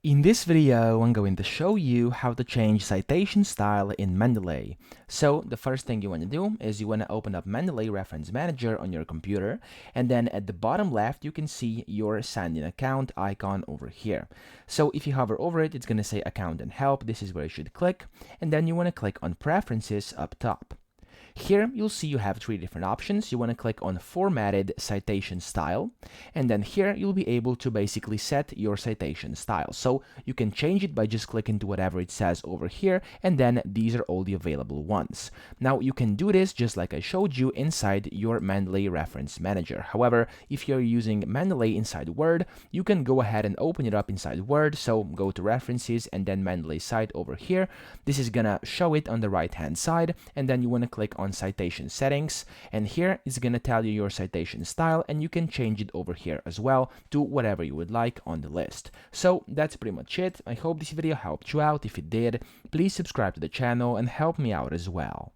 In this video, I'm going to show you how to change citation style in Mendeley. So the first thing you want to do is you want to open up Mendeley Reference Manager on your computer, and then at the bottom left you can see your signed in account icon over here. So if you hover over it, it's going to say account and help. This is where you should click, and then you want to click on preferences up top. Here you'll see you have three different options. You want to click on formatted citation style, and then here you'll be able to basically set your citation style. So you can change it by just clicking to whatever it says over here, and then these are all the available ones. Now you can do this just like I showed you inside your Mendeley Reference Manager. However, if you're using Mendeley inside Word, you can go ahead and open it up inside Word. So go to References and then Mendeley site over here. This is gonna show it on the right hand side, and then you want to click on citation settings, and here it's going to tell you your citation style, and you can change it over here as well to whatever you would like on the list. So that's pretty much it. I hope this video helped you out. If it did, please subscribe to the channel and help me out as well.